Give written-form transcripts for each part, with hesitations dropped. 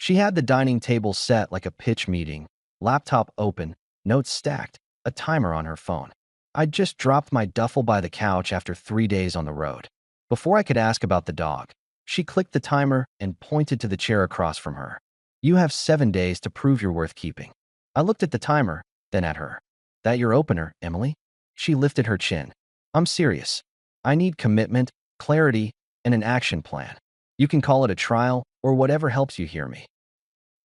She had the dining table set like a pitch meeting, laptop open, notes stacked, a timer on her phone. I'd just dropped my duffel by the couch after 3 days on the road. Before I could ask about the dog, she clicked the timer and pointed to the chair across from her. You have 7 days to prove you're worth keeping. I looked at the timer, then at her. That your opener, Emily? She lifted her chin. I'm serious. I need commitment, clarity, and an action plan. You can call it a trial or whatever helps you hear me.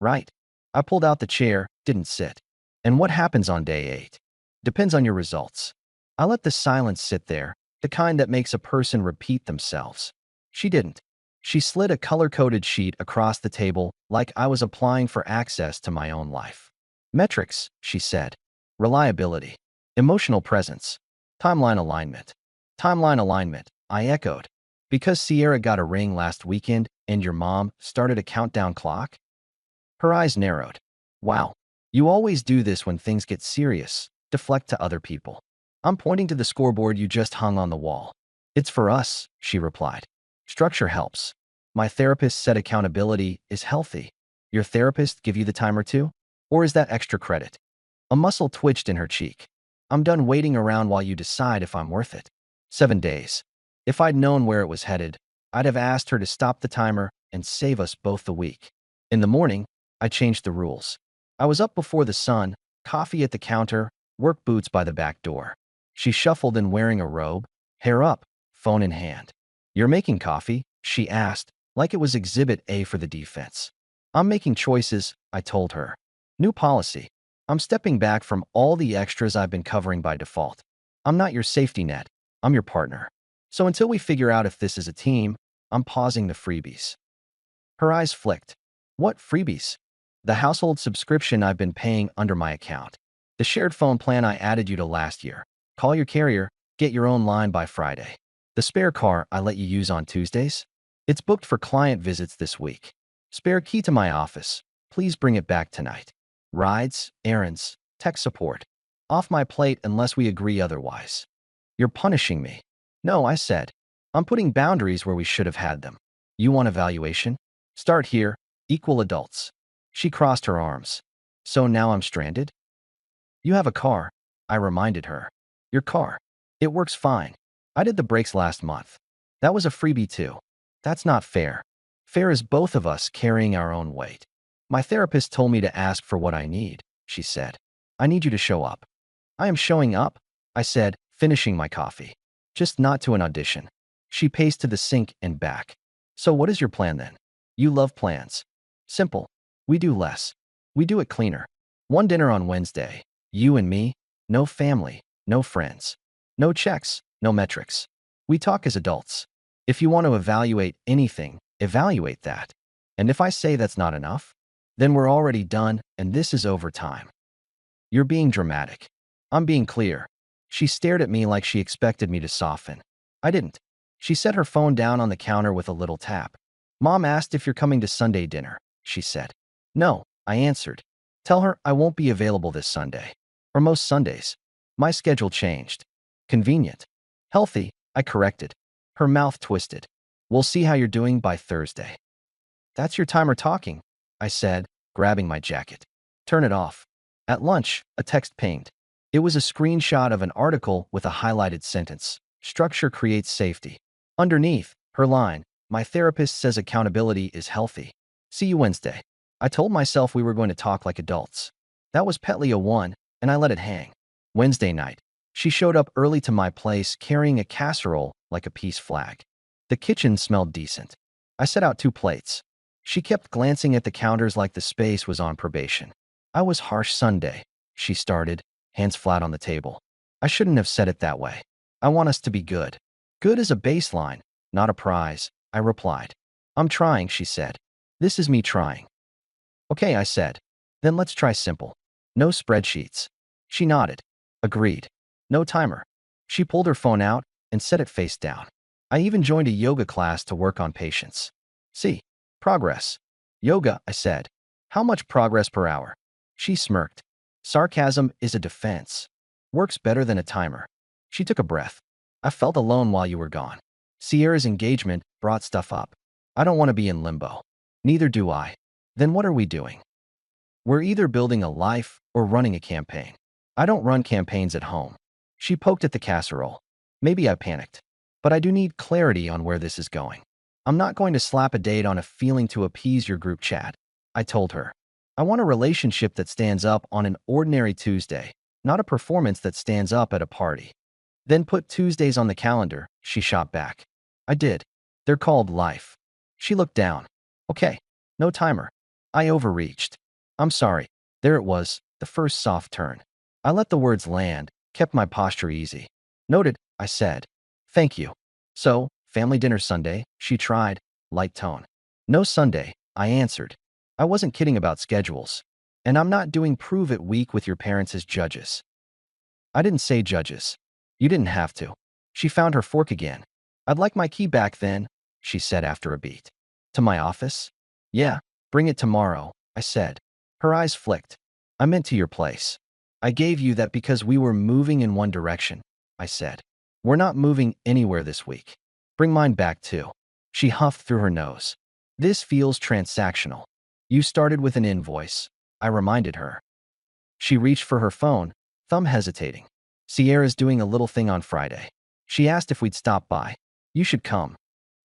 Right. I pulled out the chair, didn't sit. And what happens on day 8? Depends on your results. I let the silence sit there, the kind that makes a person repeat themselves. She didn't. She slid a color-coded sheet across the table like I was applying for access to my own life. Metrics, she said. Reliability. Emotional presence. Timeline alignment. Timeline alignment, I echoed. Because Sierra got a ring last weekend and your mom started a countdown clock? Her eyes narrowed. Wow. You always do this when things get serious. Deflect to other people. I'm pointing to the scoreboard you just hung on the wall. It's for us, she replied. Structure helps. My therapist said accountability is healthy. Your therapist give you the timer too? Or is that extra credit? A muscle twitched in her cheek. I'm done waiting around while you decide if I'm worth it. 7 days. If I'd known where it was headed, I'd have asked her to stop the timer and save us both the week. In the morning, I changed the rules. I was up before the sun, coffee at the counter, work boots by the back door. She shuffled in wearing a robe, hair up, phone in hand. You're making coffee? She asked, like it was Exhibit A for the defense. I'm making choices, I told her. New policy. I'm stepping back from all the extras I've been covering by default. I'm not your safety net. I'm your partner. So until we figure out if this is a team, I'm pausing the freebies. Her eyes flicked. What freebies? The household subscription I've been paying under my account. The shared phone plan I added you to last year. Call your carrier, get your own line by Friday. The spare car I let you use on Tuesdays? It's booked for client visits this week. Spare key to my office. Please bring it back tonight. Rides, errands, tech support. Off my plate unless we agree otherwise. You're punishing me. No, I said. I'm putting boundaries where we should have had them. You want evaluation? Start here, equal adults. She crossed her arms. So now I'm stranded? You have a car, I reminded her. Your car. It works fine. I did the brakes last month. That was a freebie too. That's not fair. Fair is both of us carrying our own weight. My therapist told me to ask for what I need, she said. I need you to show up. I am showing up, I said, finishing my coffee. Just not to an audition. She paced to the sink and back. So what is your plan then? You love plans. Simple. We do less. We do it cleaner. One dinner on Wednesday. You and me. No family. No friends. No checks. No metrics. We talk as adults. If you want to evaluate anything, evaluate that. And if I say that's not enough, then we're already done and this is over time. You're being dramatic. I'm being clear. She stared at me like she expected me to soften. I didn't. She set her phone down on the counter with a little tap. Mom asked if you're coming to Sunday dinner, she said. No, I answered. Tell her I won't be available this Sunday. Or most Sundays. My schedule changed. Convenient. Healthy, I corrected. Her mouth twisted. We'll see how you're doing by Thursday. That's your timer talking, I said, grabbing my jacket. Turn it off. At lunch, a text pinged. It was a screenshot of an article with a highlighted sentence. Structure creates safety. Underneath, her line, my therapist says accountability is healthy. See you Wednesday. I told myself we were going to talk like adults. That was Petlia 1, and I let it hang. Wednesday night, she showed up early to my place carrying a casserole like a peace flag. The kitchen smelled decent. I set out 2 plates. She kept glancing at the counters like the space was on probation. I was harsh Sunday, she started, hands flat on the table. I shouldn't have said it that way. I want us to be good. Good is a baseline, not a prize, I replied. I'm trying, she said. This is me trying. Okay, I said. Then let's try simple. No spreadsheets. She nodded. Agreed. No timer. She pulled her phone out and set it face down. I even joined a yoga class to work on patience. See, progress. Yoga, I said. How much progress per hour? She smirked. Sarcasm is a defense. Works better than a timer. She took a breath. I felt alone while you were gone. Sierra's engagement brought stuff up. I don't want to be in limbo. Neither do I. Then what are we doing? We're either building a life or running a campaign. I don't run campaigns at home. She poked at the casserole. Maybe I panicked. But I do need clarity on where this is going. I'm not going to slap a date on a feeling to appease your group chat, I told her. I want a relationship that stands up on an ordinary Tuesday, not a performance that stands up at a party. Then put Tuesdays on the calendar, she shot back. I did. They're called life. She looked down. Okay, no timer. I overreached. I'm sorry. There it was, the first soft turn. I let the words land, kept my posture easy. Noted, I said. Thank you. So, family dinner Sunday, she tried, light tone. No Sunday, I answered. I wasn't kidding about schedules. And I'm not doing prove it week with your parents as judges. I didn't say judges. You didn't have to. She found her fork again. I'd like my key back then, she said after a beat. To my office? Yeah, bring it tomorrow, I said. Her eyes flicked. I meant to your place. I gave you that because we were moving in one direction, I said. We're not moving anywhere this week. Bring mine back too. She huffed through her nose. This feels transactional. You started with an invoice, I reminded her. She reached for her phone, thumb hesitating. Sierra's doing a little thing on Friday. She asked if we'd stop by. You should come.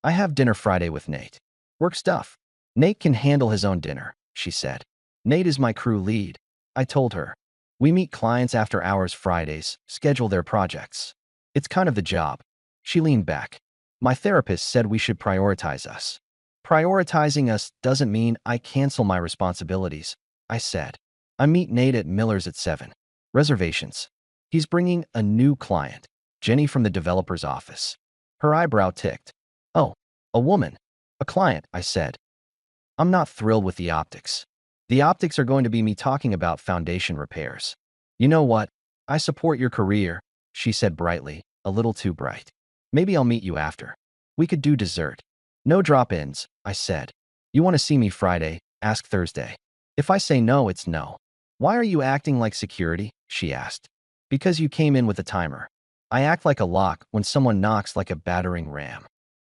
I have dinner Friday with Nate. Work stuff. Nate can handle his own dinner, she said. Nate is my crew lead, I told her. We meet clients after hours Fridays, schedule their projects. It's kind of the job. She leaned back. My therapist said we should prioritize us. Prioritizing us doesn't mean I cancel my responsibilities, I said. I meet Nate at Miller's at 7. Reservations. He's bringing a new client, Jenny from the developer's office. Her eyebrow ticked. Oh, a woman. A client, I said. I'm not thrilled with the optics. The optics are going to be me talking about foundation repairs. You know what? I support your career, she said brightly, a little too bright. Maybe I'll meet you after. We could do dessert. No drop-ins, I said. You want to see me Friday? Ask Thursday. If I say no, it's no. Why are you acting like security? She asked. Because you came in with a timer. I act like a lock when someone knocks like a battering ram.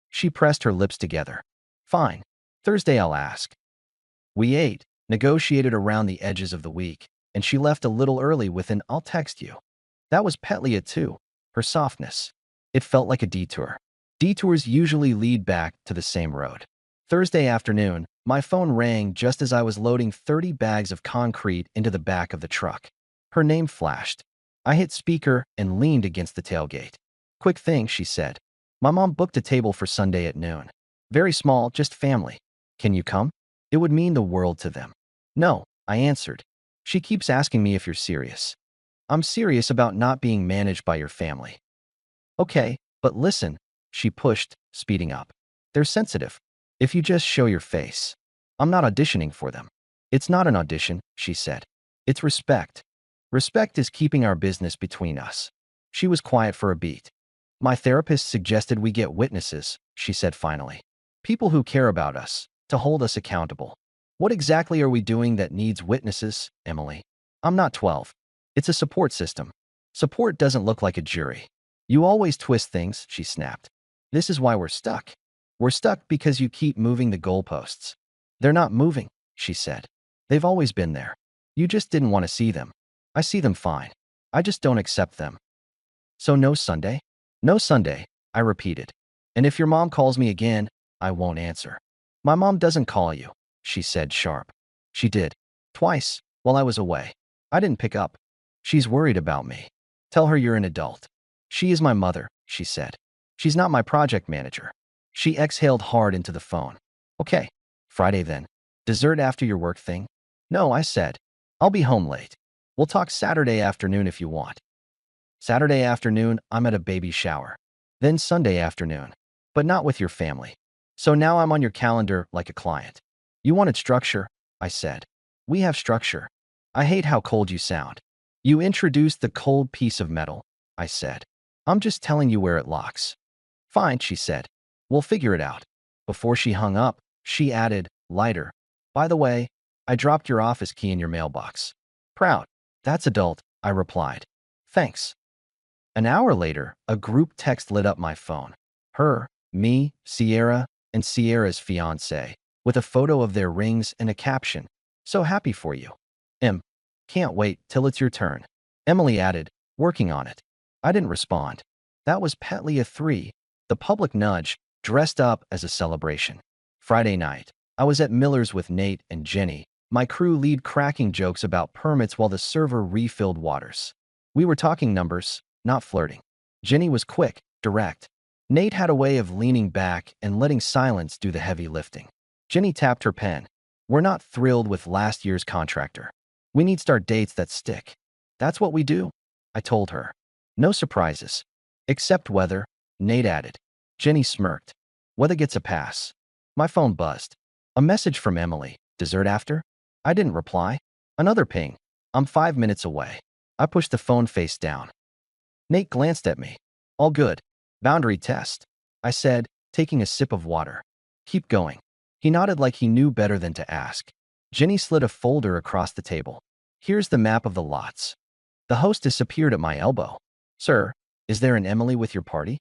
She pressed her lips together. Fine. Thursday I'll ask. We ate, negotiated around the edges of the week, and she left a little early with an I'll text you. That was Petlia too, her softness. It felt like a detour. Detours usually lead back to the same road. Thursday afternoon, my phone rang just as I was loading 30 bags of concrete into the back of the truck. Her name flashed. I hit speaker and leaned against the tailgate. Quick thing, she said. My mom booked a table for Sunday at noon. Very small, just family. Can you come? It would mean the world to them. No, I answered. She keeps asking me if you're serious. I'm serious about not being managed by your family. Okay, but listen, she pushed, speeding up. They're sensitive. If you just show your face. I'm not auditioning for them. It's not an audition, she said. It's respect. Respect is keeping our business between us. She was quiet for a beat. My therapist suggested we get witnesses, she said finally. People who care about us, to hold us accountable. What exactly are we doing that needs witnesses, Emily? I'm not 12. It's a support system. Support doesn't look like a jury. You always twist things, she snapped. This is why we're stuck. We're stuck because you keep moving the goalposts. They're not moving, she said. They've always been there. You just didn't want to see them. I see them fine. I just don't accept them. So no Sunday? No Sunday, I repeated. And if your mom calls me again, I won't answer. My mom doesn't call you, she said sharp. She did. Twice, while I was away. I didn't pick up. She's worried about me. Tell her you're an adult. She is my mother, she said. She's not my project manager. She exhaled hard into the phone. Okay, Friday then. Dessert after your work thing? No, I said. I'll be home late. We'll talk Saturday afternoon if you want. Saturday afternoon, I'm at a baby shower. Then Sunday afternoon. But not with your family. So now I'm on your calendar like a client. You wanted structure, I said. We have structure. I hate how cold you sound. You introduced the cold piece of metal, I said. I'm just telling you where it locks. Fine, she said. We'll figure it out. Before she hung up, she added, lighter. By the way, I dropped your office key in your mailbox. Proud. That's adult, I replied. Thanks. An hour later, a group text lit up my phone. Her, me, Sierra, and Sierra's fiancé with a photo of their rings and a caption, "So happy for you. M. Can't wait till it's your turn." Emily added, "Working on it." I didn't respond. That was petly a 3, the public nudge, dressed up as a celebration. Friday night, I was at Miller's with Nate and Jenny, my crew lead cracking jokes about permits while the server refilled waters. We were talking numbers, not flirting. Jenny was quick, direct. Nate had a way of leaning back and letting silence do the heavy lifting. Jenny tapped her pen. "We're not thrilled with last year's contractor. We need start dates that stick." "That's what we do," I told her. "No surprises." "Except weather," Nate added. Jenny smirked. "Weather gets a pass." My phone buzzed. A message from Emily. "Dessert after?" I didn't reply. Another ping. "I'm 5 minutes away." I pushed the phone face down. Nate glanced at me. "All good. Boundary test," I said, taking a sip of water. "Keep going." He nodded like he knew better than to ask. Jenny slid a folder across the table. "Here's the map of the lots." The hostess appeared at my elbow. "Sir, is there an Emily with your party?"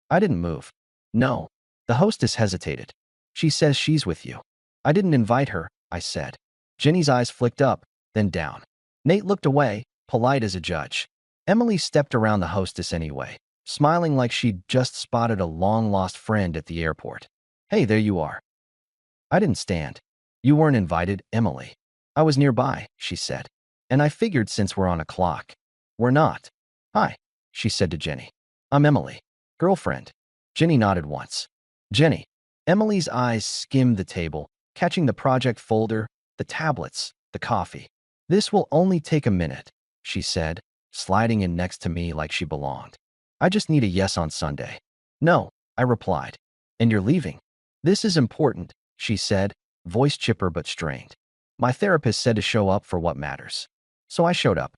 I didn't move. "No." The hostess hesitated. "She says she's with you." "I didn't invite her," I said. Jenny's eyes flicked up, then down. Nate looked away, polite as a judge. Emily stepped around the hostess anyway, smiling like she'd just spotted a long-lost friend at the airport. "Hey, there you are." I didn't stand. "You weren't invited, Emily." "I was nearby," she said. "And I figured since we're on a clock." "We're not." "Hi," she said to Jenny. "I'm Emily. Girlfriend." Jenny nodded once. "Jenny." Emily's eyes skimmed the table, catching the project folder, the tablets, the coffee. "This will only take a minute," she said, sliding in next to me like she belonged. "I just need a yes on Sunday." "No," I replied. "And you're leaving?" "This is important," she said, voice chipper but strained. "My therapist said to show up for what matters." So I showed up.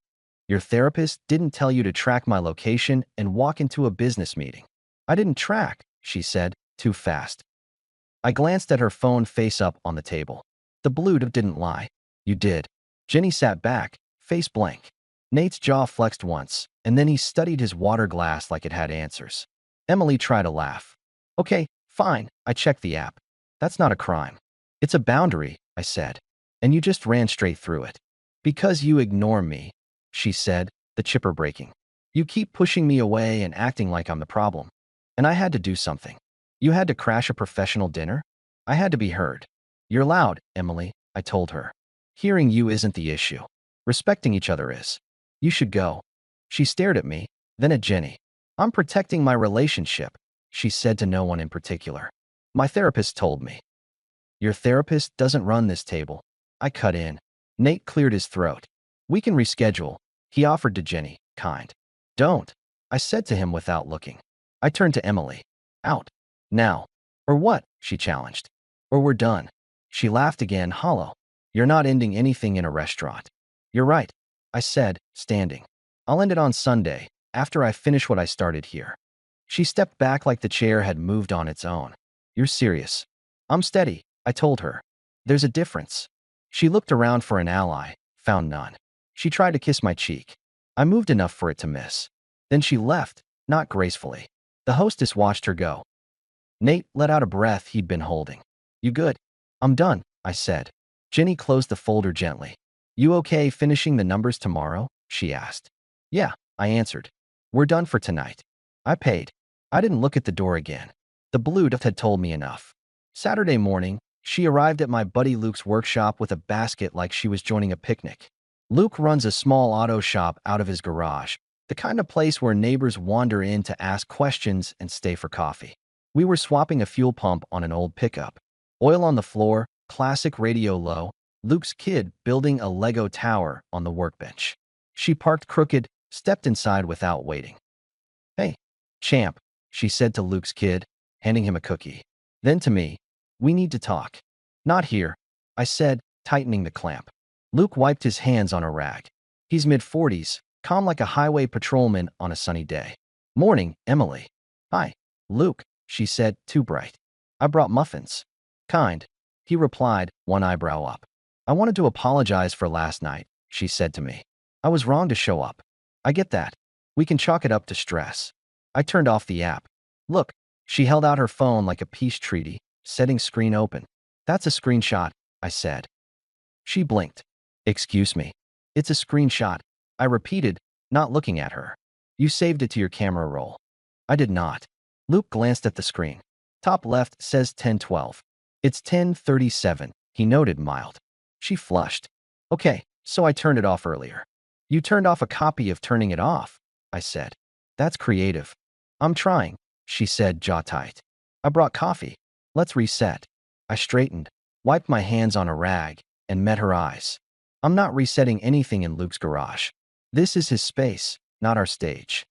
"Your therapist didn't tell you to track my location and walk into a business meeting." "I didn't track," she said, too fast. I glanced at her phone face up on the table. The Bluetooth didn't lie. "You did." Jenny sat back, face blank. Nate's jaw flexed once, and then he studied his water glass like it had answers. Emily tried to laugh. "Okay, fine, I checked the app. That's not a crime." "It's a boundary," I said. "And you just ran straight through it." "Because you ignore me," she said, the chipper breaking. "You keep pushing me away and acting like I'm the problem. And I had to do something." "You had to crash a professional dinner?" "I had to be heard." "You're loud, Emily," I told her. "Hearing you isn't the issue. Respecting each other is." "You should go." She stared at me, then at Jenny. "I'm protecting my relationship," she said to no one in particular. "My therapist told me." "Your therapist doesn't run this table." I cut in. Nate cleared his throat. "We can reschedule," he offered to Jenny, kind. "Don't," I said to him without looking. I turned to Emily. "Out. Now." "Or what?" she challenged. "Or we're done." She laughed again, hollow. "You're not ending anything in a restaurant." "You're right," I said, standing. "I'll end it on Sunday, after I finish what I started here." She stepped back like the chair had moved on its own. "You're serious." "I'm steady," I told her. "There's a difference." She looked around for an ally, found none. She tried to kiss my cheek. I moved enough for it to miss. Then she left, not gracefully. The hostess watched her go. Nate let out a breath he'd been holding. "You good?" "I'm done," I said. Jenny closed the folder gently. "You okay finishing the numbers tomorrow?" she asked. "Yeah," I answered. "We're done for tonight." I paid. I didn't look at the door again. The Bluetooth had told me enough. Saturday morning, she arrived at my buddy Luke's workshop with a basket like she was joining a picnic. Luke runs a small auto shop out of his garage, the kind of place where neighbors wander in to ask questions and stay for coffee. We were swapping a fuel pump on an old pickup. Oil on the floor, classic radio low, Luke's kid building a Lego tower on the workbench. She parked crooked, stepped inside without waiting. "Hey, champ," she said to Luke's kid, handing him a cookie. Then to me, "We need to talk." "Not here," I said, tightening the clamp. Luke wiped his hands on a rag. He's mid-40s, calm like a highway patrolman on a sunny day. "Morning, Emily." "Hi, Luke," she said, too bright. "I brought muffins." "Kind," he replied, one eyebrow up. "I wanted to apologize for last night," she said to me. "I was wrong to show up." "I get that. We can chalk it up to stress." I turned off the app. "Look," she held out her phone like a peace treaty, setting screen open. That's a screenshot, I said. She blinked. Excuse me. It's a screenshot, I repeated, not looking at her. You saved it to your camera roll. I did not. Luke glanced at the screen. Top left says 10:12. It's 10:37, he noted, mild. She flushed. Okay, so I turned it off earlier. You turned off a copy of turning it off, I said. That's creative. I'm trying, she said, jaw tight. I brought coffee. Let's reset. I straightened, wiped my hands on a rag, and met her eyes. I'm not resetting anything in Luke's garage. This is his space, not our stage.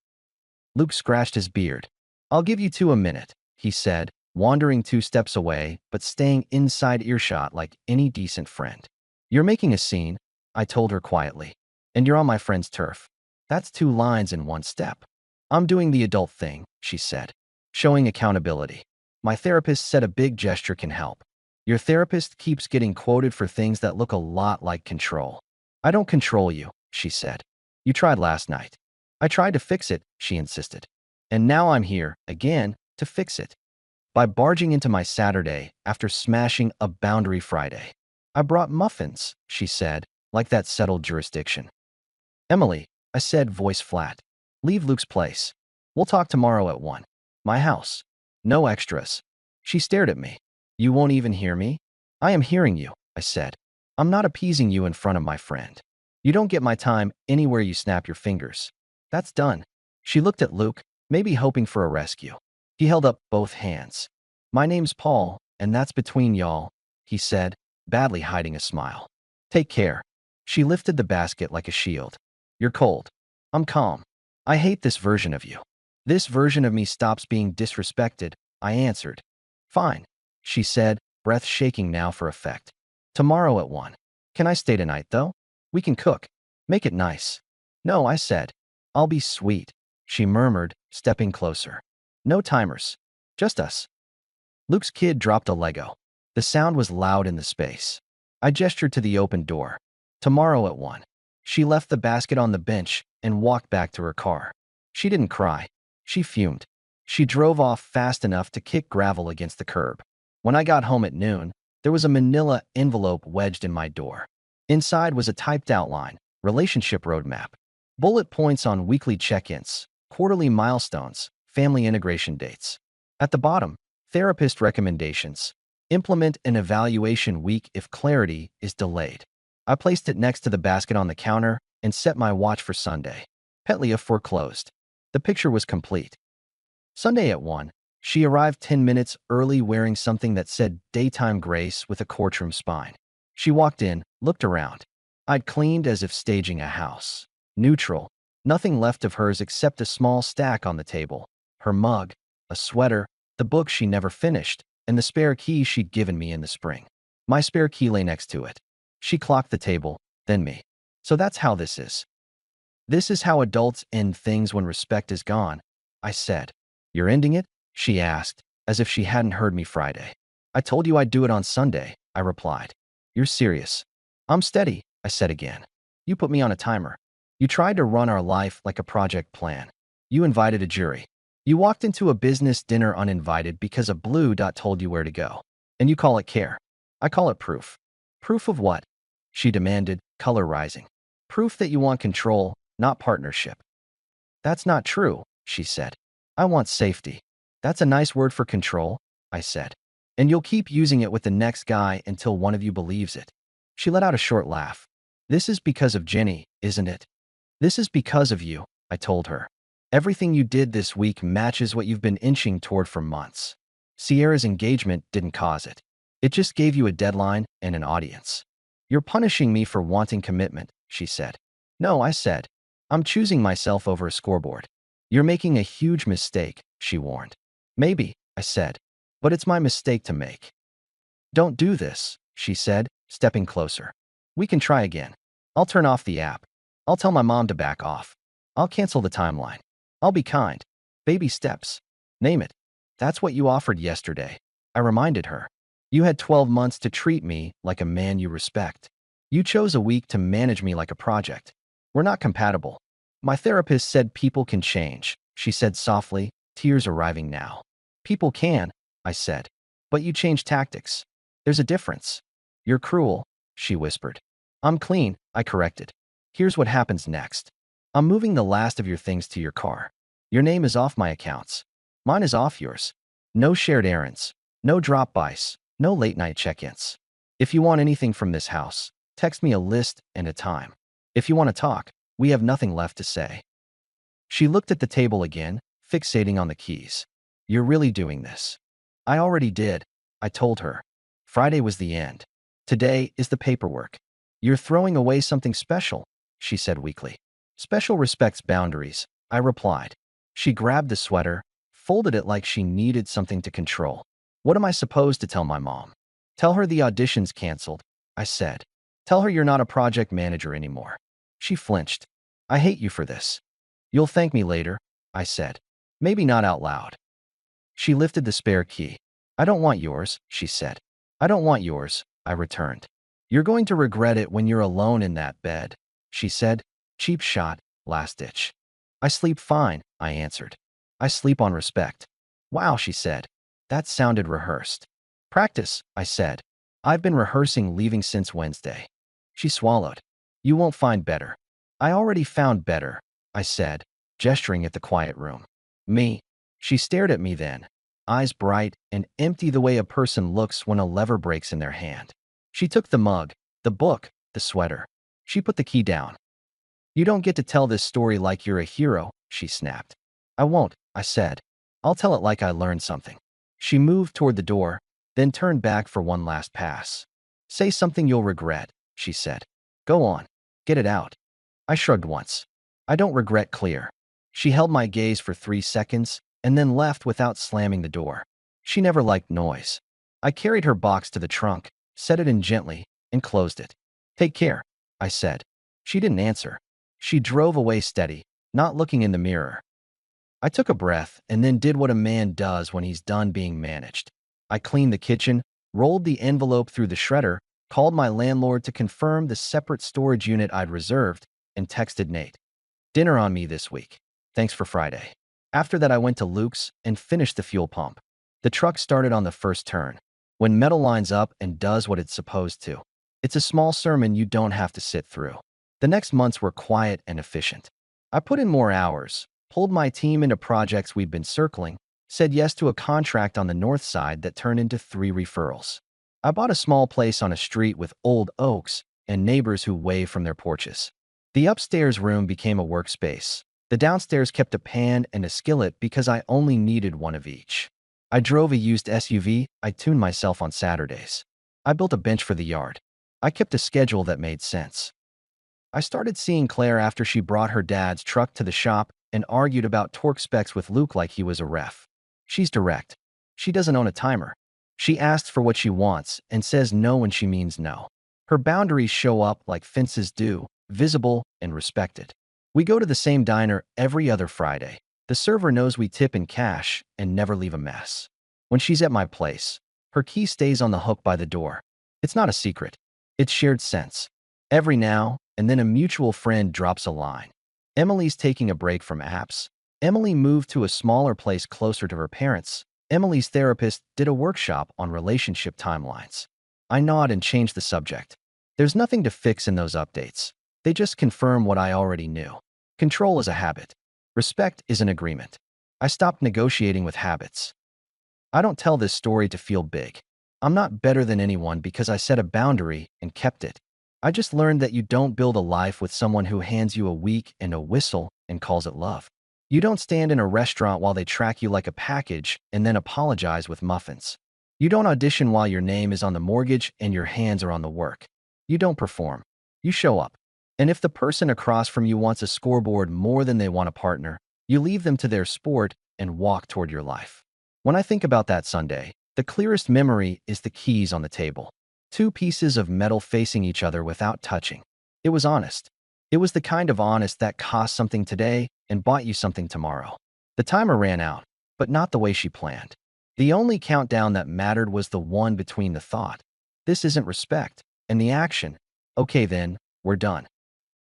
Luke scratched his beard. I'll give you two a minute, he said, wandering 2 steps away, but staying inside earshot like any decent friend. You're making a scene, I told her quietly, and you're on my friend's turf. That's 2 lines in 1 step. I'm doing the adult thing, she said, showing accountability. My therapist said a big gesture can help. Your therapist keeps getting quoted for things that look a lot like control. I don't control you, she said. You tried last night. I tried to fix it, she insisted. And now I'm here, again, to fix it. By barging into my Saturday after smashing a boundary Friday. I brought muffins, she said, like that settled jurisdiction. Emily, I said, voice flat. Leave Luke's place. We'll talk tomorrow at 1. My house. No extras. She stared at me. You won't even hear me? I am hearing you, I said. I'm not appeasing you in front of my friend. You don't get my time anywhere you snap your fingers. That's done. She looked at Luke, maybe hoping for a rescue. He held up both hands. My name's Paul, and that's between y'all, he said, badly hiding a smile. Take care. She lifted the basket like a shield. You're cold. I'm calm. I hate this version of you. This version of me stops being disrespected, I answered. Fine, she said, breath shaking now for effect. Tomorrow at 1. Can I stay tonight, though? We can cook. Make it nice. No, I said. I'll be sweet, she murmured, stepping closer. No timers. Just us. Luke's kid dropped a Lego. The sound was loud in the space. I gestured to the open door. Tomorrow at 1. She left the basket on the bench and walked back to her car. She didn't cry. She fumed. She drove off fast enough to kick gravel against the curb. When I got home at noon, there was a manila envelope wedged in my door. Inside was a typed outline, relationship roadmap, bullet points on weekly check-ins, quarterly milestones, family integration dates. At the bottom, therapist recommendations. Implement an evaluation week if clarity is delayed. I placed it next to the basket on the counter and set my watch for Sunday. Petlia foreclosed. The picture was complete. Sunday at 1, she arrived 10 minutes early wearing something that said Daytime Grace with a courtroom spine. She walked in, looked around. I'd cleaned as if staging a house. Neutral. Nothing left of hers except a small stack on the table. Her mug, a sweater, the book she never finished, and the spare key she'd given me in the spring. My spare key lay next to it. She clocked the table, then me. So that's how this is. This is how adults end things when respect is gone, I said. You're ending it? She asked, as if she hadn't heard me Friday. I told you I'd do it on Sunday, I replied. You're serious. I'm steady, I said again. You put me on a timer. You tried to run our life like a project plan. You invited a jury. You walked into a business dinner uninvited because a blue dot told you where to go. And you call it care. I call it proof. Proof of what? She demanded, color rising. Proof that you want control, not partnership. That's not true, she said. I want safety. That's a nice word for control, I said. And you'll keep using it with the next guy until one of you believes it. She let out a short laugh. This is because of Jenny, isn't it? This is because of you, I told her. Everything you did this week matches what you've been inching toward for months. Sierra's engagement didn't cause it. It just gave you a deadline and an audience. You're punishing me for wanting commitment, she said. No, I said. I'm choosing myself over a scoreboard. You're making a huge mistake, she warned. Maybe, I said, but it's my mistake to make. Don't do this, she said, stepping closer. We can try again. I'll turn off the app. I'll tell my mom to back off. I'll cancel the timeline. I'll be kind. Baby steps. Name it. That's what you offered yesterday, I reminded her. You had 12 months to treat me like a man you respect. You chose a week to manage me like a project. We're not compatible. My therapist said people can change, she said softly, tears arriving now. People can, I said. But you changed tactics. There's a difference. You're cruel, she whispered. I'm clean, I corrected. Here's what happens next. I'm moving the last of your things to your car. Your name is off my accounts. Mine is off yours. No shared errands. No drop-bys. No late-night check-ins. If you want anything from this house, text me a list and a time. If you want to talk, we have nothing left to say. She looked at the table again, fixating on the keys. You're really doing this. I already did, I told her. Friday was the end. Today is the paperwork. You're throwing away something special, she said weakly. Special respects boundaries, I replied. She grabbed the sweater, folded it like she needed something to control. What am I supposed to tell my mom? Tell her the audition's canceled, I said. Tell her you're not a project manager anymore. She flinched. I hate you for this. You'll thank me later, I said. Maybe not out loud. She lifted the spare key. I don't want yours, she said. I don't want yours, I returned. You're going to regret it when you're alone in that bed, she said. Cheap shot, last ditch. I sleep fine, I answered. I sleep on respect. Wow, she said. That sounded rehearsed. Practice, I said. I've been rehearsing leaving since Wednesday. She swallowed. You won't find better. I already found better, I said, gesturing at the quiet room. Me? She stared at me then, eyes bright and empty the way a person looks when a lever breaks in their hand. She took the mug, the book, the sweater. She put the key down. You don't get to tell this story like you're a hero, she snapped. I won't, I said. I'll tell it like I learned something. She moved toward the door, then turned back for one last pass. Say something you'll regret, she said. Go on. Get it out. I shrugged once. I don't regret clear. She held my gaze for 3 seconds and then left without slamming the door. She never liked noise. I carried her box to the trunk, set it in gently, and closed it. Take care, I said. She didn't answer. She drove away steady, not looking in the mirror. I took a breath and then did what a man does when he's done being managed. I cleaned the kitchen, rolled the envelope through the shredder, called my landlord to confirm the separate storage unit I'd reserved, and texted Nate. Dinner on me this week. Thanks for Friday. After that, I went to Luke's and finished the fuel pump. The truck started on the first turn. When metal lines up and does what it's supposed to. It's a small sermon you don't have to sit through. The next months were quiet and efficient. I put in more hours, pulled my team into projects we'd been circling, said yes to a contract on the north side that turned into 3 referrals. I bought a small place on a street with old oaks and neighbors who wave from their porches. The upstairs room became a workspace. The downstairs kept a pan and a skillet because I only needed one of each. I drove a used SUV. I tuned myself on Saturdays. I built a bench for the yard. I kept a schedule that made sense. I started seeing Claire after she brought her dad's truck to the shop and argued about torque specs with Luke like he was a ref. She's direct. She doesn't own a timer. She asks for what she wants and says no when she means no. Her boundaries show up like fences do, visible and respected. We go to the same diner every other Friday. The server knows we tip in cash and never leave a mess. When she's at my place, her key stays on the hook by the door. It's not a secret. It's shared sense. Every now and then a mutual friend drops a line. Emily's taking a break from apps. Emily moved to a smaller place closer to her parents. Emily's therapist did a workshop on relationship timelines. I nod and change the subject. There's nothing to fix in those updates. They just confirm what I already knew. Control is a habit. Respect is an agreement. I stopped negotiating with habits. I don't tell this story to feel big. I'm not better than anyone because I set a boundary and kept it. I just learned that you don't build a life with someone who hands you a week and a whistle and calls it love. You don't stand in a restaurant while they track you like a package and then apologize with muffins. You don't audition while your name is on the mortgage and your hands are on the work. You don't perform. You show up. And if the person across from you wants a scoreboard more than they want a partner, you leave them to their sport and walk toward your life. When I think about that Sunday, the clearest memory is the keys on the table. 2 pieces of metal facing each other without touching. It was honest. It was the kind of honest that cost something today and bought you something tomorrow. The timer ran out, but not the way she planned. The only countdown that mattered was the one between the thought, this isn't respect, and the action, okay then, we're done.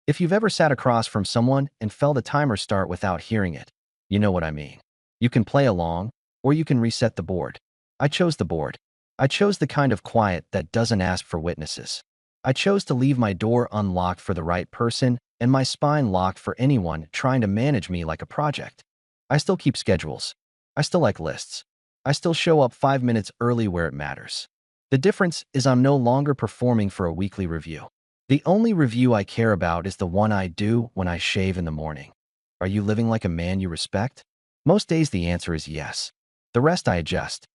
If you've ever sat across from someone and felt the timer start without hearing it, you know what I mean. You can play along, or you can reset the board. I chose the board. I chose the kind of quiet that doesn't ask for witnesses. I chose to leave my door unlocked for the right person and my spine locked for anyone trying to manage me like a project. I still keep schedules. I still like lists. I still show up 5 minutes early where it matters. The difference is I'm no longer performing for a weekly review. The only review I care about is the one I do when I shave in the morning. Are you living like a man you respect? Most days the answer is yes. The rest I adjust.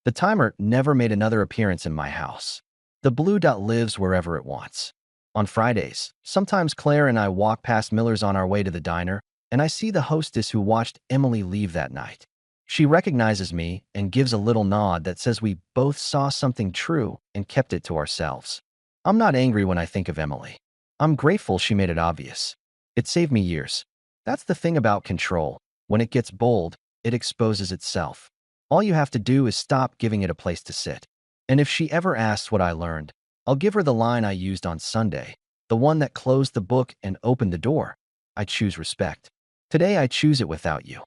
The timer never made another appearance in my house. The blue dot lives wherever it wants. On Fridays, sometimes Claire and I walk past Miller's on our way to the diner, and I see the hostess who watched Emily leave that night. She recognizes me and gives a little nod that says we both saw something true and kept it to ourselves. I'm not angry when I think of Emily. I'm grateful she made it obvious. It saved me years. That's the thing about control. When it gets bold, it exposes itself. All you have to do is stop giving it a place to sit. And if she ever asks what I learned, I'll give her the line I used on Sunday, the one that closed the book and opened the door. I choose respect. Today I choose it without you.